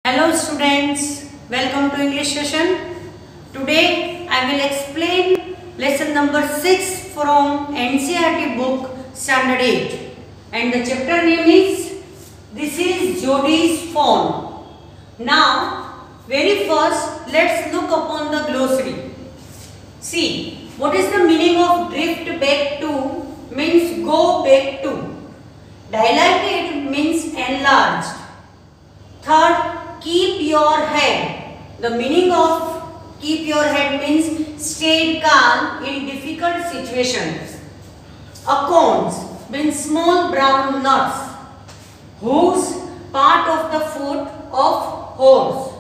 Hello students, welcome to English session. Today I will explain lesson number 6 from NCERT book Standard 8 and the chapter name is This is Jodi's Phone. Now very first let's look upon the glossary. See, what is the meaning of drift back to means go back to. Dilated means enlarged. Third, keep your head. The meaning of keep your head means stay calm in difficult situations. Acorns means small brown nuts. Hooves, part of the foot of horse.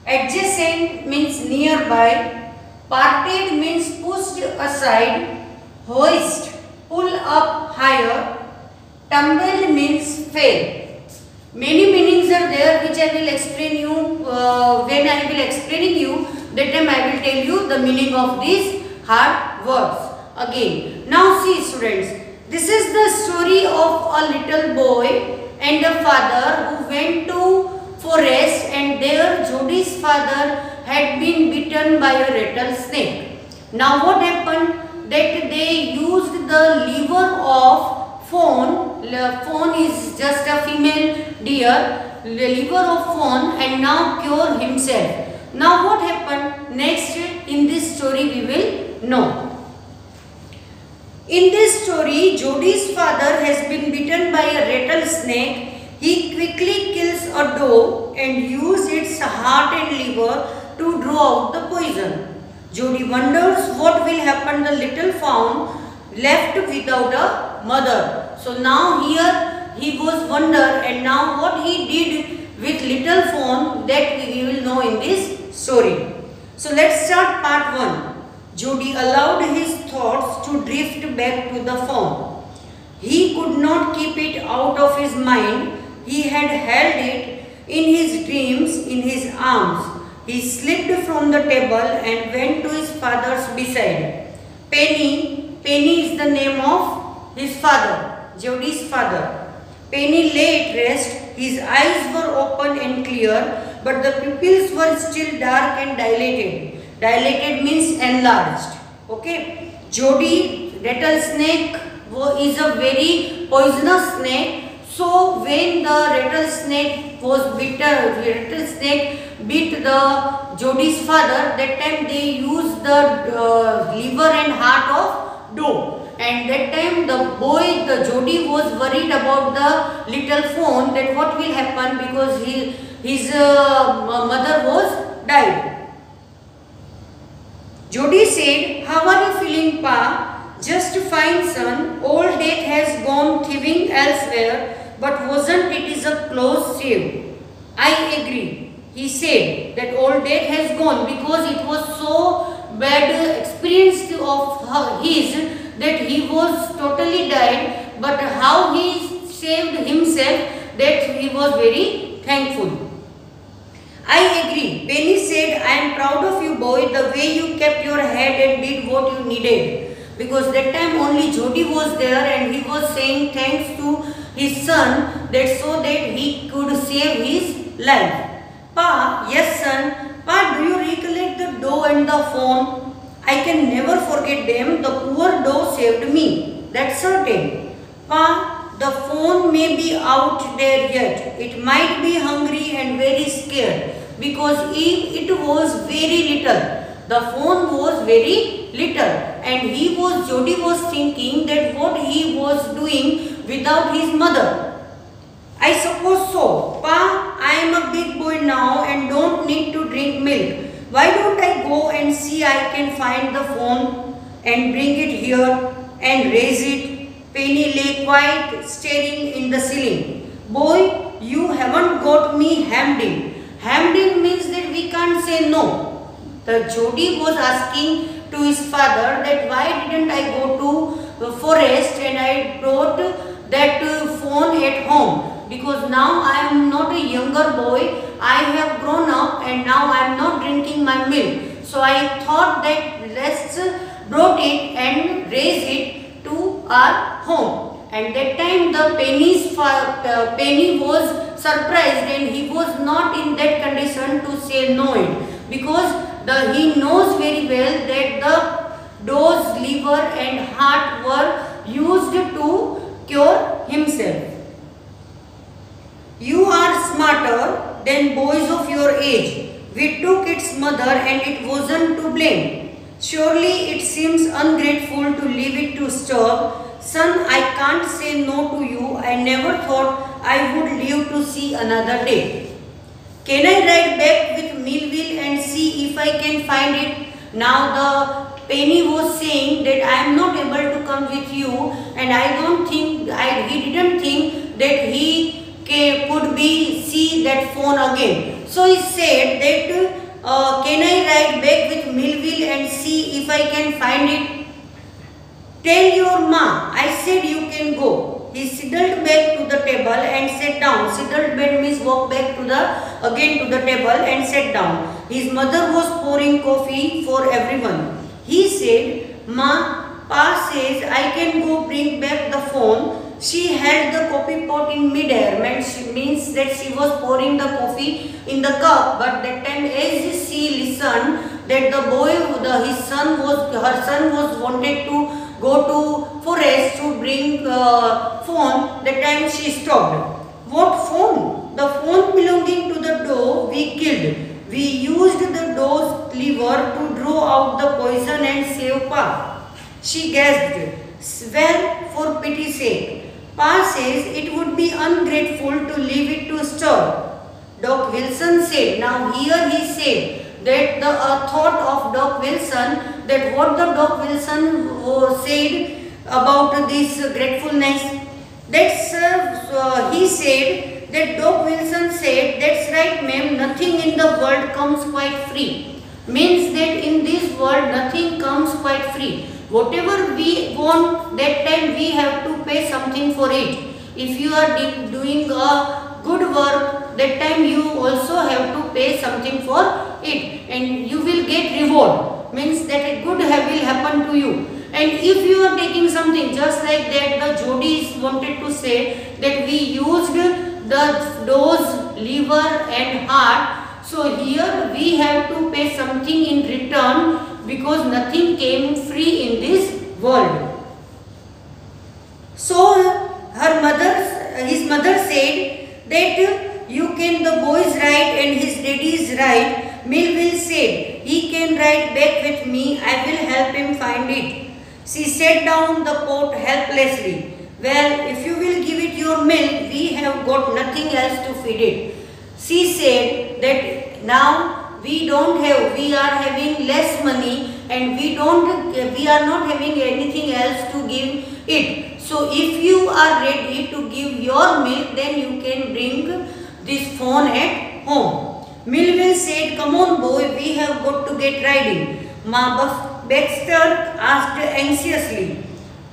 Adjacent means nearby. Parted means pushed aside. Hoist, pull up higher. Tumbled means fell. Many meanings are there which I will explain you when I will explaining you, that time I will tell you the meaning of these hard words again. Now see students, this is the story of a little boy and a father who went to forest, and there Jodi's father had been bitten by a rattlesnake. Now what happened, that they used the liver of fawn. Fawn is just a female deer, the liver of fawn, and now cure himself. Now what happened next in this story we will know. In this story, Jodi's father has been bitten by a rattlesnake. He quickly kills a doe and uses its heart and liver to draw out the poison. Jodi wonders what will happen to the little fawn left without a mother. So now here he was wonder, and now what he did with little fawn, that we will know in this story. So let's start part 1. Jodi allowed his thoughts to drift back to the fawn. He could not keep it out of his mind. He had held it in his dreams in his arms. He slipped from the table and went to his father's beside. Penny is the name of his father, Jodi's father. Penny lay at rest. His eyes were open and clear, but the pupils were still dark and dilated. Dilated means enlarged. Okay. Jodi, rattlesnake is a very poisonous snake. So when the rattlesnake beat the Jodi's father, that time they used the liver and heart of doe. And that time the Jodi was worried about the little fawn, that what will happen because his mother was died. Jodi said, "How are you feeling, Pa?" "Just fine, son. Old Death has gone thieving elsewhere, but wasn't it a close shave?" "I agree." He said that old Death has gone because it was so bad experience of his that he was totally died, but how he saved himself, that he was very thankful. "I agree." Penny said, "I am proud of you, boy, the way you kept your head and did what you needed." Because that time only Jodi was there, and he was saying thanks to his son, that so that he could save his life. "Pa, yes son. Pa, do you recollect the doe and the fawn?" "I can never forget them. The poor doe saved me, that's certain." "Pa, the fawn may be out there yet. It might be hungry and very scared, because it was very little. The fawn was very little, and Jodi was thinking that what he was doing without his mother." "I suppose so. Pa, I am a big boy now and don't need to drink milk. Why don't I go and see I can find the fawn and bring it here and raise it?" Penny lay quiet, staring in the ceiling. "Boy, you haven't got me hemmed in." Hemmed in means that we can't say no. The Jodi was asking to his father that why didn't I go to the forest and I brought that fawn at home, because now I am not a younger boy. I have grown up and now I am not drinking my milk. So I thought that let's brought it and raise it to our home. And that time the Penny was surprised and he was not in that condition to say no it, because he knows very well that the doe's liver and heart were used to cure himself. You are smarter than boys of your age. We took its mother and it wasn't to blame. Surely it seems ungrateful to leave it to starve. Son, I can't say no to you. I never thought I would live to see another day. Can I ride back with Millville and see if I can find it? Now the Penny was saying that I am not able to come with you, and I don't think, he didn't think that he could see that phone again. So he said that can I ride back with Millville and see if I can find it? Tell your ma, I said you can go. He sidled back to the table and sat down. Sidled back means walk back to the table and sat down. His mother was pouring coffee for everyone. He said, Ma, Pa says I can go bring back the phone. She held the coffee pot in mid-air, means that she was pouring the coffee in the cup. But that time, as she listened, that the boy, her son was wanted to go to forest to bring phone. That time she stopped. What phone? The phone belonging to the doe we killed. We used the doe's liver to draw out the poison and save Pa. She gasped. Swear for pity's sake. Pa says it would be ungrateful to leave it to starve. Doc Wilson said. Now here he said that the thought of Doc Wilson, that what the Doc Wilson said about this gratefulness. That's he said that Doc Wilson said, that's right ma'am, nothing in the world comes quite free. Means that in this world nothing comes quite free. Whatever we want, that time we have to pay something for it. If you are doing a good work, that time you also have to pay something for it, and you will get reward. Means that a good will happen to you. And if you are taking something just like that, the Jodi wanted to say that we used the doe's liver and heart. So here we have to pay something in return, because nothing came free in this world. So his mother said that the boy is right and his daddy is right. Millville said, he can ride back with me, I will help him find it. She set down the pot helplessly. Well, if you will give it your milk, we have got nothing else to feed it. She said that now we are having less money and we are not having anything else to give it. So if you are ready to give your milk, then you can bring this phone at home. Millville said, come on boy, we have got to get riding. Ma Baxter asked anxiously,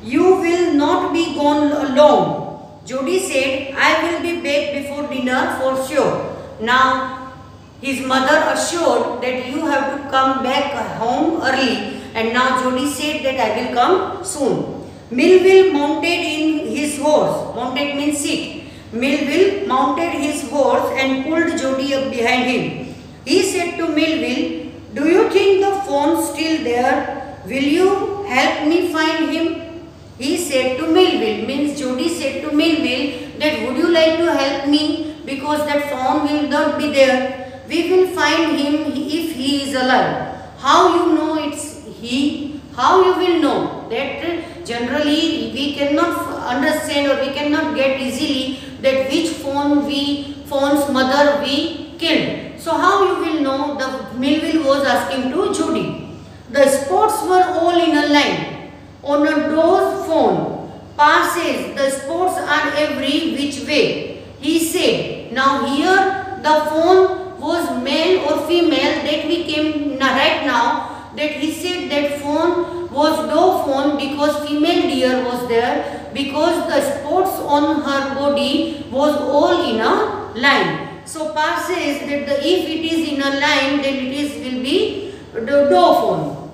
you will not be gone long. Jodi said, I will be back before dinner for sure. Now his mother assured that you have to come back home early, and now Jodi said that I will come soon. Millville mounted in his horse. Mounted means sit. Millville mounted his horse and pulled Jodi up behind him. He said to Millville, do you think the phone's still there? Will you help me find him? He said to Millville, means Jodi said to Millville that would you like to help me, because that phone will not be there. We will find him if he is alive. How you know it's he? How you will know? That generally we cannot understand or we cannot get easily that which phone's mother we killed. So how you will know? The Millville was asking to Jodi. The spots were all in a line on a doe's phone. Pa says the spots are every which way. He said, now here the phone was male or female, that we came right now, that he said that phone was doe phone because female deer was there, because the spots on her body was all in a line. So Pa says that if it is in a line, then it will be the doe phone.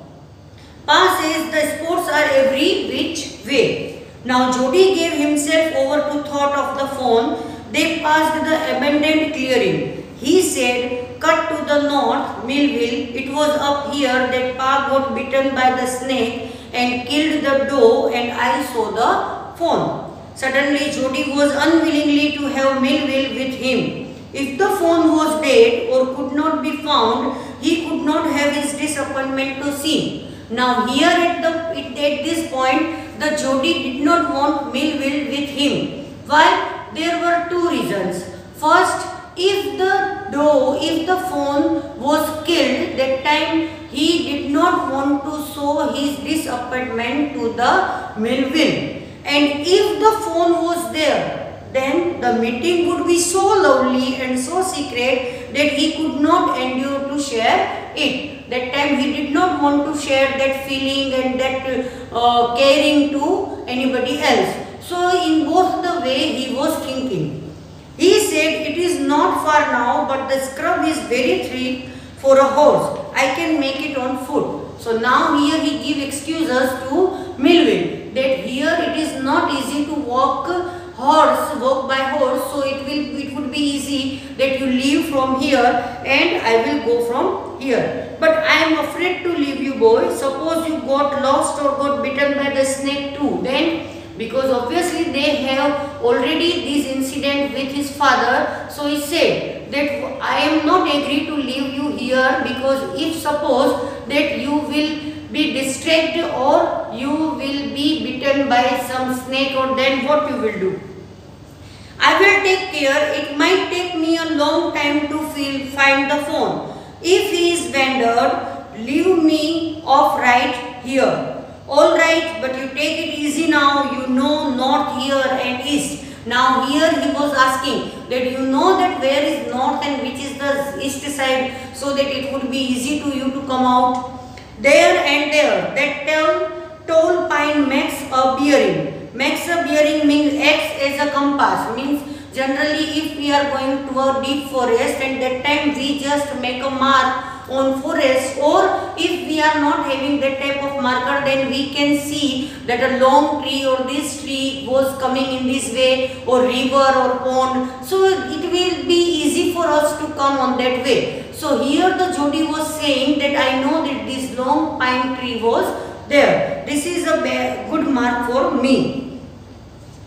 Pa says the spots are every which way. Now Jodi gave himself over to thought of the phone. they passed the abandoned clearing. He said, cut to the north, Millville. It was up here that Pa got bitten by the snake and killed the doe, and I saw the fawn. Suddenly, Jody was unwillingly to have Millville with him. If the fawn was dead or could not be found, he could not have his disappointment to see. Now here at this point, the Jody did not want Millville with him. Why? There were two reasons. First, if the fawn was killed, that time he did not want to show his disappointment to the Millville. And if the fawn was there, then the meeting would be so lovely and so secret that he could not endure to share it. That time he did not want to share that feeling and that caring to anybody else. So in both the way he was thinking. He said, it is not far now, but the scrub is very thick for a horse. I can make it on foot. So now here he give excuses to Millville that here it is not easy to walk by horse, so it would be easy that you leave from here and I will go from here. But I am afraid to leave you, boy. Suppose you got lost or got bitten by the snake too. Then, because obviously they have already this incident with his father, so he said that I am not agree to leave you here, because if suppose that you will be distracted or you will be bitten by some snake, or then what you will do? I will take care. It might take me a long time to find the fawn. If he is wandered, leave me off right here. All right, but you take it easy now. You know north here and east. Now here he was asking that you know that where is north and which is the east side, so that it would be easy to you to come out. There and there, that tall pine makes a bearing. Makes a bearing means acts as a compass. Means generally if we are going to a deep forest, and that time we just make a mark on forest, or if we are not having that type of marker, then we can see that a long tree or this tree was coming in this way, or river or pond. So it will be easy for us to come on that way. So here the Jody was saying that I know that this long pine tree was there. This is a good mark for me.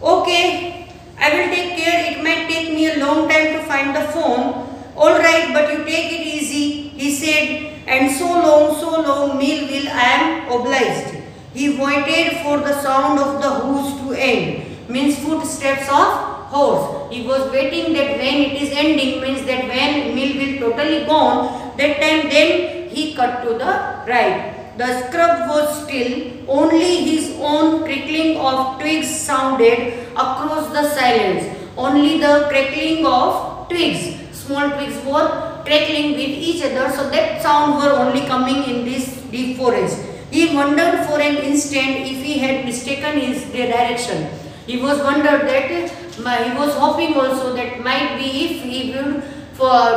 Okay, I will take care. It might take me a long time to find the fawn. Alright, but you take it easy, he said, and so long, Millville, I am obliged. He waited for the sound of the hoofs to end, means footsteps of horse. He was waiting that when it is ending, means that when Millville totally gone, that time then he cut to the right. The scrub was still, only his own crickling of twigs sounded across the silence. Only the crackling of twigs, small twigs were crackling with each other, so that sound were only coming in this deep forest. He wondered for an instant if he had mistaken his direction. He was wondered that, he was hoping also that might be if he would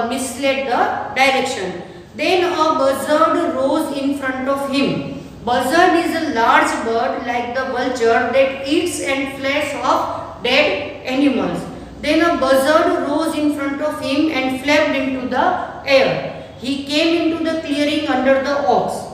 misled the direction. Then a buzzard rose in front of him. Buzzard is a large bird like the vulture that eats and flesh of dead animals. Then a buzzard rose in front of him and flapped into the air. He came into the clearing under the oaks.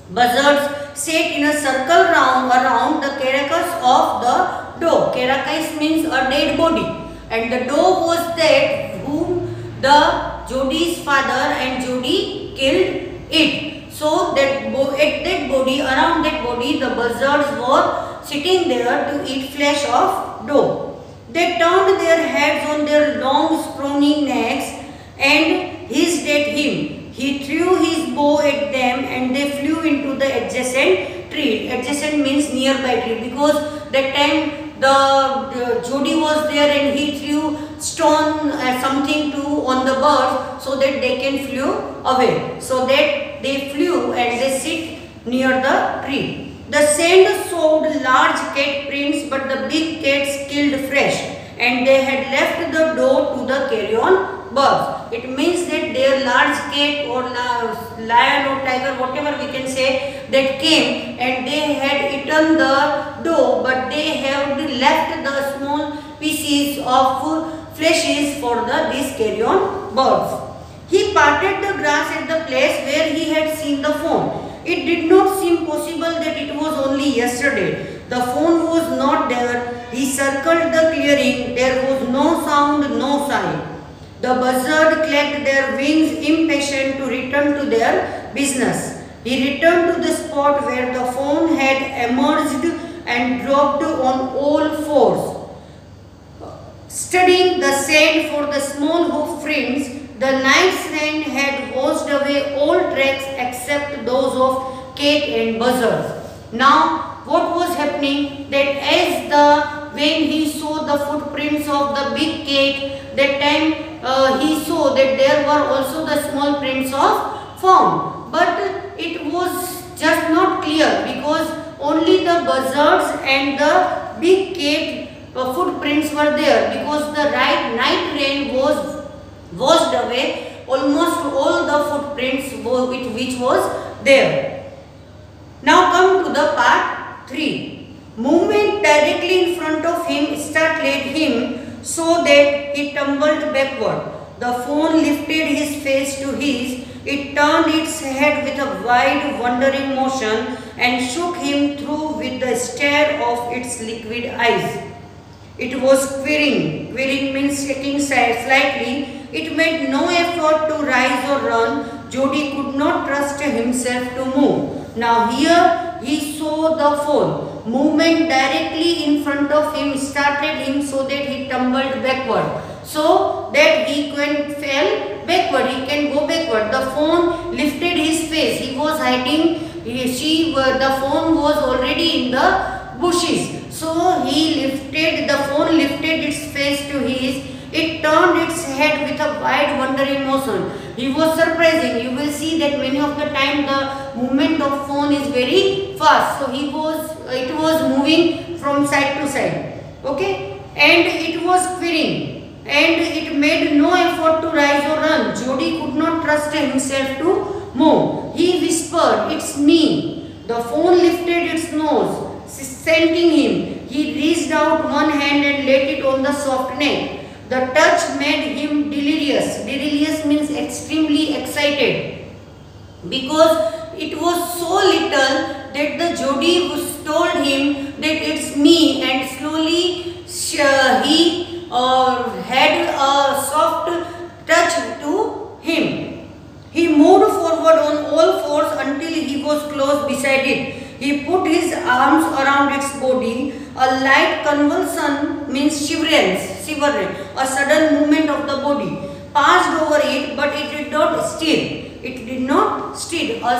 Buzzards sat in a circle around the carcass of the doe. Carcass means a dead body. And the doe was that whom the Jody's father and Jody killed it. So that at that body, around that body, the buzzards were sitting there to eat flesh of doe. They turned their heads on their long scrawny necks and hissed at him. He threw his bow at them and they flew into the adjacent tree. Adjacent means nearby tree, because that time the Jody was there and he threw stone something on the birds so that they can flew away. So that they flew and they sit near the tree. The sand showed large cat prints, but the big cats killed fresh, and they had left the doe to the carrion birds. It means that their large cat or lion or tiger, whatever we can say, that came and they had eaten the doe, but they have left the small pieces of fleshes for these carrion birds. He parted the grass at the place where he had seen the fawn. It did not seem possible that it was only yesterday. The fawn was not there. He circled the clearing. There was no sound, no sign. The buzzard clapped their wings, impatient to return to their business. He returned to the spot where the fawn had emerged and dropped on all fours. Studying the sand for the small hoof prints, the night's rain had washed away all tracks except those of cat and buzzards. Now, what was happening? That when he saw the footprints of the big cat, that time he saw that there were also the small prints of fawn. But it was just not clear because only the buzzards and the big cat footprints were there, because the night rain was washed away almost all the footprints which was there. Now come to the part 3. Movement directly in front of him startled him so that he tumbled backward. The fawn lifted his face to his. It turned its head with a wide, wondering motion and shook him through with the stare of its liquid eyes. It was quivering. Quivering means shaking slightly. It made no effort to rise or run. Jody could not trust himself to move. Now here he saw the fawn. Movement directly in front of him startled him so that he tumbled backward. So that he fell backward, he can go backward. The fawn lifted his face. He was hiding. The fawn was already in the bushes. So the fawn lifted its face to his. It turned its head with a wide wondering motion. He was surprising. You will see that many of the time the movement of fawn is very fast. So it was moving from side to side. Okay, and it was quivering, and it made no effort to rise or run. Jody could not trust himself to move. He whispered, "It's me." The fawn lifted its nose, scenting him. He reached out one hand and laid it on the soft neck. The touch made him delirious. Delirious means extremely excited, because it was so little that the Jody told him that it's me, and slowly he had a soft touch to him. He moved forward on all fours until he was close beside it. He put his arms around its body. A light convulsion means shivering, a sudden movement of the body passed over it, but it did not stir. It did not stir. A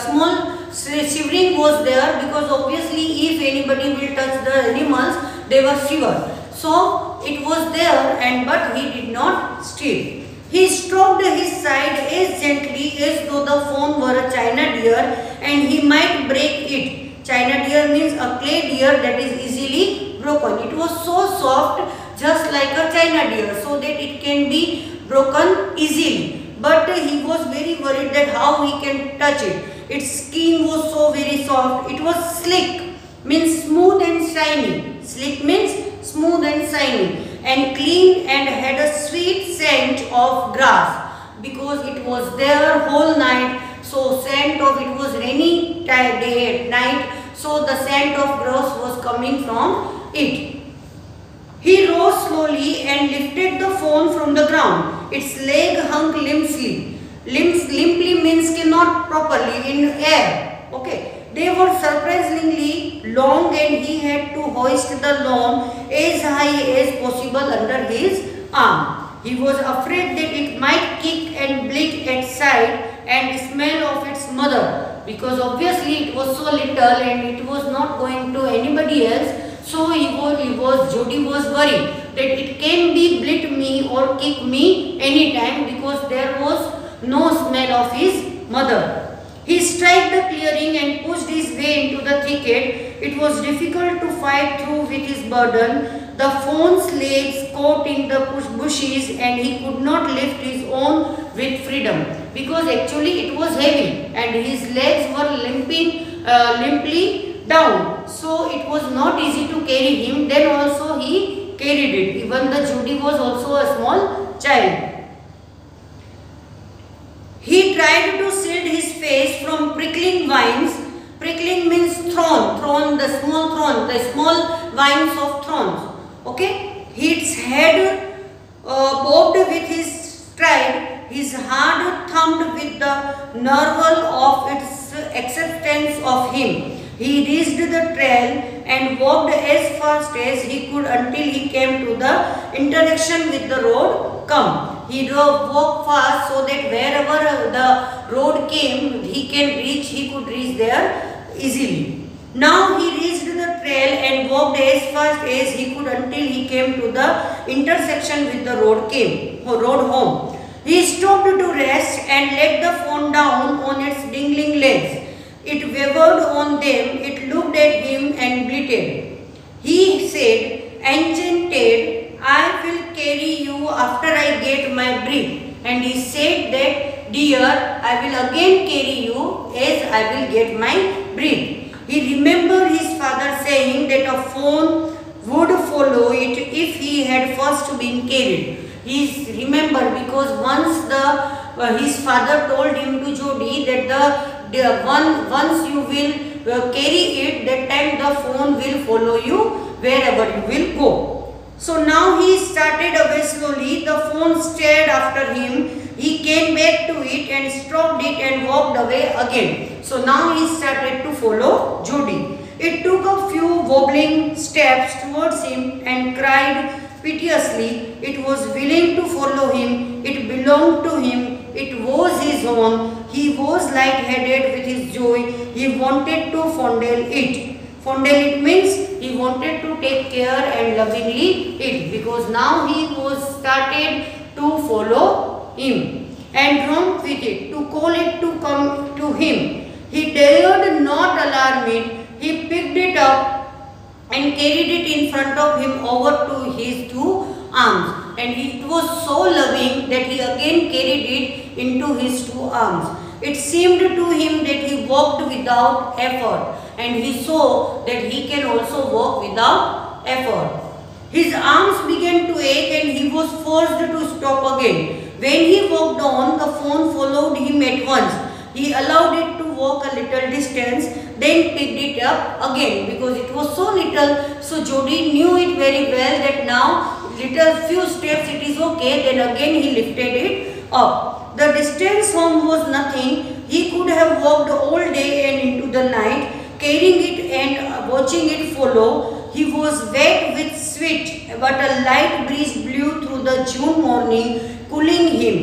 small shivering was there, because obviously if anybody will touch the animals, they were shiver. So it was there, but he did not stir. He stroked his side as gently as though the fawn were a china deer and he might break it. China deer means a clay deer that is easily broken. It was so soft, just like a china deer, so that it can be broken easily. But he was very worried that how he can touch it. Its skin was so very soft. It was slick, means smooth and shiny. Slick means smooth and shiny, and clean, and had a sweet scent of grass, because it was there whole night. So scent of, it was rainy day at night, so the scent of grass was coming from it. He rose slowly and lifted the fawn from the ground. Its leg hung limply. Limply means cannot properly in air. Okay. They were surprisingly long, and he had to hoist the lawn as high as possible under his arm. He was afraid that it might kick and bleat at sight and smell of its mother, because obviously it was so little and it was not going to anybody else. So Jody was worried that it can be bleat me or kick me anytime, because there was no smell of his mother. He struck the clearing and pushed his way into the thicket. It was difficult to fight through with his burden. The fawn's legs caught in the bushes, and he could not lift his own with freedom, because actually it was heavy and his legs were limply down. So it was not easy to carry him. Then also he carried it. Even the Judy was also a small child. He tried to shield his face from prickling vines. Prickling means thorn, the small vines of thorns. Okay, his head bobbed with his stride, his heart thumped with the nerve of its acceptance of him. He reached the trail and walked as fast as he could until he came to the intersection with the road. He walked fast so that wherever the road came, he could reach there easily. Now he reached the trail and walked as fast as he could until he came to the intersection with the road home. He stopped to rest and let the phone down on its dangling legs. It wavered on them, it looked at him and bleated. He said, "Enchanted, I will carry you after I get my breath." And he said that, "Dear, I will again carry you as I will get my breath." He remembered his father saying that a fawn would follow it if he had first been carried. He remembered because once his father told him to Jody that once you will carry it, that time the fawn will follow you wherever you will go. So now he started away slowly. The fawn stared after him. He came back to it and stroked it and walked away again. So now he started to follow Jody. It took a few wobbling steps towards him and cried piteously. It was willing to follow him. It belonged to him. It was his own. He was light-headed with his joy. He wanted to fondle it. Fondle it means he wanted to take care and lovingly it, because now he was started to follow him and romp with it, to call it to come to him. He dared not alarm it. He picked it up and carried it in front of him over to his two arms, and it was so loving that he again carried it into his two arms. It seemed to him that he walked without effort, and he saw that he can also walk without effort. His arms began to ache and he was forced to stop again. When he walked on, the fawn followed him at once. He allowed it to walk a little distance, then picked it up again because it was so little. So Jody knew it very well that now little few steps it is okay. Then again he lifted it up. The distance home was nothing. He could have walked all day and into the night, carrying it and watching it follow. He was wet with sweat, but a light breeze blew through the June morning, cooling him.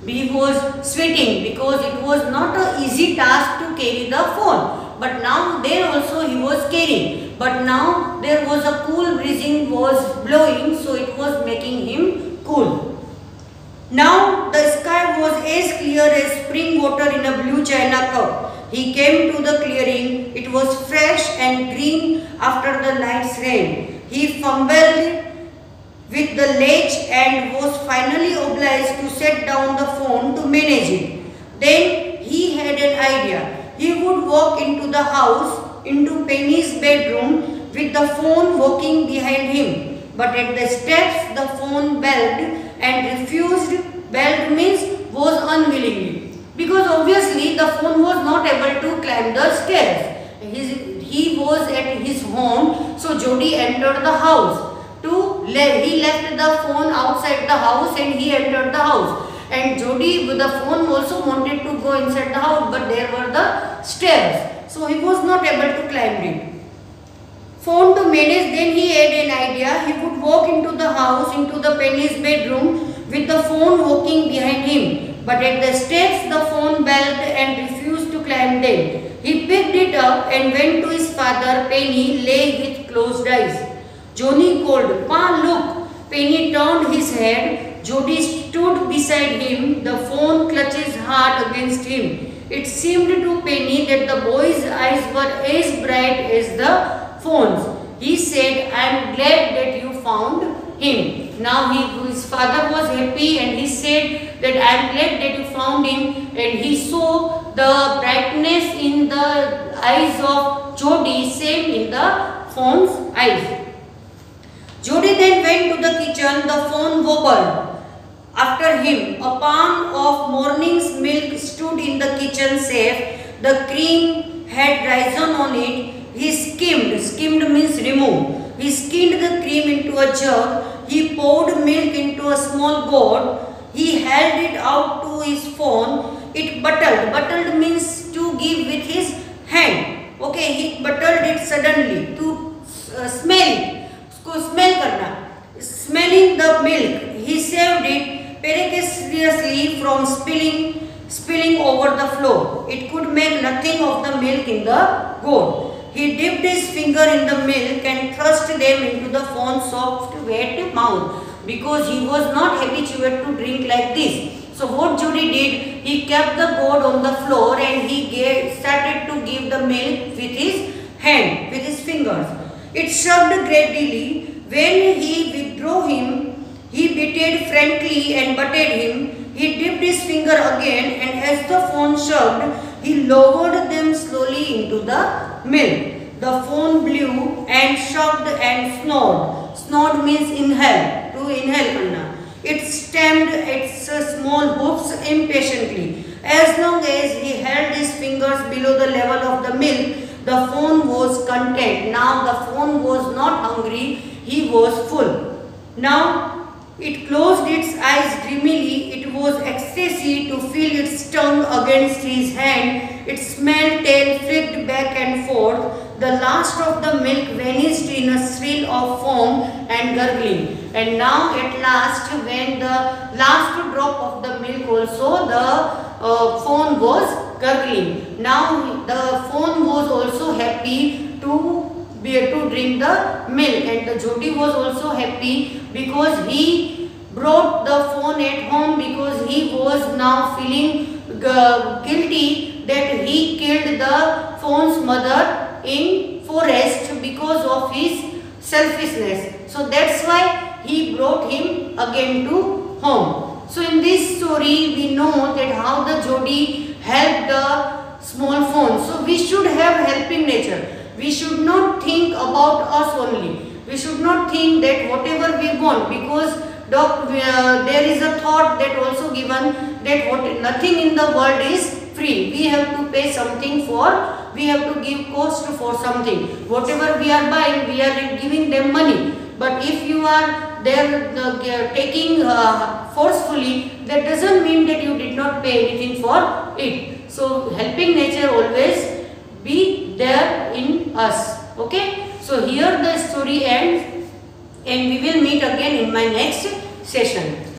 He was sweating because it was not an easy task to carry the phone. But now there also he was carrying. But now there was a cool breezing was blowing, so it was making him cool. Now the sky was as clear as spring water in a blue china cup. He came to the clearing. It was fresh and green after the night's rain. He fumbled with the latch and was finally obliged to set down the phone to manage it. Then he had an idea. He would walk into the house, into Penny's bedroom, with the phone walking behind him. But at the steps the phone belled and refused. Belled means was unwillingly, because obviously the phone was not able to climb the stairs. He was at his home, so Jody entered the house. He left the phone outside the house and he entered the house. And Jody with the phone also wanted to go inside the house, but there were the stairs, so he was not able to climb it. Phone to manage, then he had an idea. He would walk into the house, into the Penny's bedroom, with the phone walking behind him. But at the steps the phone belled and refused to climb them. He picked it up and went to his father. Penny lay with closed eyes. Johnny called, "Pa, look." Penny turned his head. Jody stood beside him, the phone clutches hard against him. It seemed to Penny that the boy's eyes were as bright as the phone's. He said, "I am glad that you found him." Now his father was happy and he said that, "I am glad that you found him." And he saw the brightness in the eyes of Jody, same in the phone's eyes. Jody then went to the kitchen. The phone wobbled after him. A pan of morning's milk stood in the kitchen safe. The cream had risen on it. He skimmed means remove. He skimmed the cream into a jug. He poured milk into a small gourd. He held it out to his phone. It buttled. Buttled means to give with his hand. Okay, he buttled it suddenly to smell it. उसको smell करना. Smelling the milk, he saved it precariously from spilling over the floor. It could make nothing of the milk in the gourd. He dipped his finger in the milk and thrust them into the phone's soft, wet mouth because he was not habituated to drink like this. So what Jody did, he kept the gourd on the floor and he started to give the milk with his hand, with his fingers. It sucked greedily. When he withdrew him, he butted frankly and butted him. He dipped his finger again and as the phone sucked, he lowered them slowly into the milk. The phone blew and sucked and snored. Snored means inhale, to inhale karna. It stamped its small hoofs impatiently. As long as he held his fingers below the level of the milk, the phone was content. Now the phone was not hungry, he was full. Now it closed its eyes dreamily. It was ecstasy to feel its tongue against his hand. Its small tail flicked back and forth. The last of the milk vanished in a thrill of foam and gurgling. And now at last, when the last drop of the milk also, the phone was gurgling. Now the phone was also happy to drink the milk, and the Jody was also happy because he brought the phone at home because he was now feeling guilty that he killed the phone's mother in forest because of his selfishness. So that's why he brought him again to home. So in this story we know that how the Jody helped the small phone. So we should have helping nature. We should not think about us only. We should not think that whatever we want, because there is a thought that also given that nothing in the world is free. We have to pay something for, we have to give cost for something. Whatever we are buying, we are giving them money. But if you are there taking forcefully, that doesn't mean that you did not pay anything for it. So helping nature always be there in us. Okay. So here the story ends and we will meet again in my next session.